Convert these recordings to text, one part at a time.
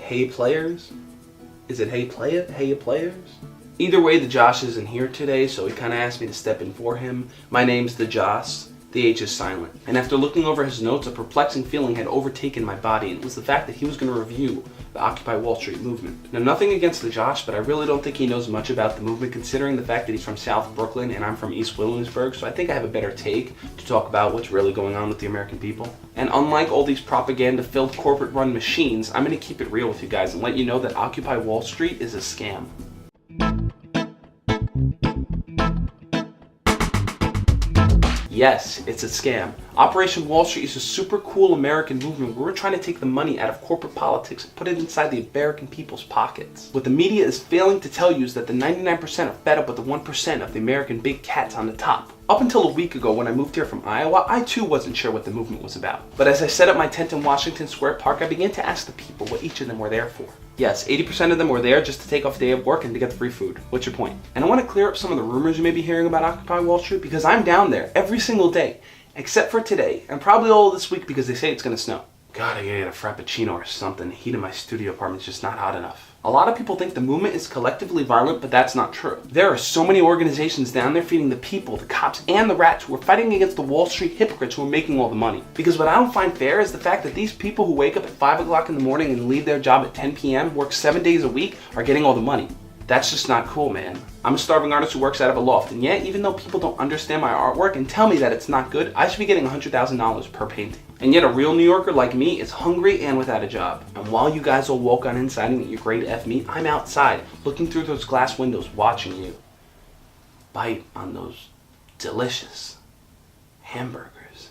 Hey Players? Is it Hey Play It? Hey Players? Either way, the Josh isn't here today, so he kind of asked me to step in for him. My name's the Jos. The H is silent. And after looking over his notes, a perplexing feeling had overtaken my body, and it was the fact that he was going to review the Occupy Wall Street movement. Now, nothing against the Josh, but I really don't think he knows much about the movement, considering the fact that he's from South Brooklyn and I'm from East Williamsburg, so I think I have a better take to talk about what's really going on with the American people. And unlike all these propaganda-filled corporate-run machines, I'm going to keep it real with you guys and let you know that Occupy Wall Street is a scam. Yes, it's a scam. Operation Wall Street is a super cool American movement where we're trying to take the money out of corporate politics and put it inside the American people's pockets. What the media is failing to tell you is that the 99% are fed up with the 1% of the American big cats on the top. Up until a week ago when I moved here from Iowa, I too wasn't sure what the movement was about. But as I set up my tent in Washington Square Park, I began to ask the people what each of them were there for. Yes, 80% of them were there just to take off a day of work and to get the free food. What's your point? And I want to clear up some of the rumors you may be hearing about Occupy Wall Street because I'm down there every single day, except for today, and probably all this week because they say it's going to snow. God, I gotta get a Frappuccino or something. The heat in my studio apartment is just not hot enough. A lot of people think the movement is collectively violent, but that's not true. There are so many organizations down there feeding the people, the cops, and the rats who are fighting against the Wall Street hypocrites who are making all the money. Because what I don't find fair is the fact that these people who wake up at 5 o'clock in the morning and leave their job at 10 p.m., work 7 days a week, are getting all the money. That's just not cool, man. I'm a starving artist who works out of a loft, and yet, even though people don't understand my artwork and tell me that it's not good, I should be getting $100,000 per painting. And yet a real New Yorker like me is hungry and without a job. And while you guys all woke on inside and eat your great F meat, I'm outside, looking through those glass windows, watching you bite on those delicious hamburgers.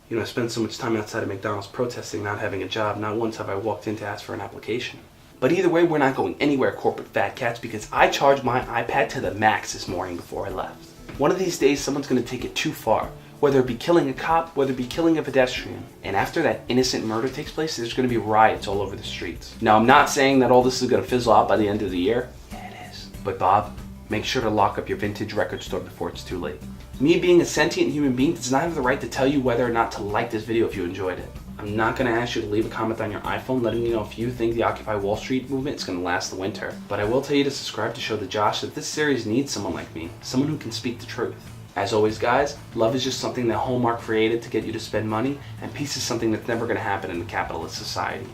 You know, I spend so much time outside of McDonald's protesting not having a job. Not once have I walked in to ask for an application. But either way, we're not going anywhere, corporate fat cats, because I charged my iPad to the max this morning before I left. One of these days, someone's going to take it too far. Whether it be killing a cop, whether it be killing a pedestrian. And after that innocent murder takes place, there's going to be riots all over the streets. Now, I'm not saying that all this is going to fizzle out by the end of the year. Yeah, it is. But Bob, make sure to lock up your vintage record store before it's too late. Me being a sentient human being does not have the right to tell you whether or not to like this video if you enjoyed it. I'm not going to ask you to leave a comment on your iPhone letting me know if you think the Occupy Wall Street movement is going to last the winter. But I will tell you to subscribe to show the Josh that this series needs someone like me, someone who can speak the truth. As always, guys, love is just something that Hallmark created to get you to spend money, and peace is something that's never going to happen in a capitalist society.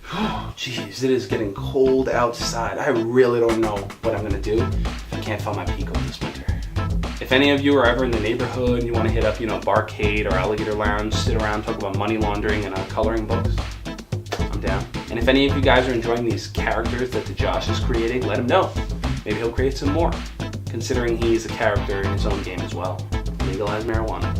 Jeez, it is getting cold outside. I really don't know what I'm going to do if I can't find my Pico this winter. If any of you are ever in the neighborhood and you want to hit up, Barcade or Alligator Lounge, sit around, talk about money laundering and coloring books, I'm down. And if any of you guys are enjoying these characters that the Josh is creating, let him know. Maybe he'll create some more, considering he's a character in his own game as well. Legalize marijuana.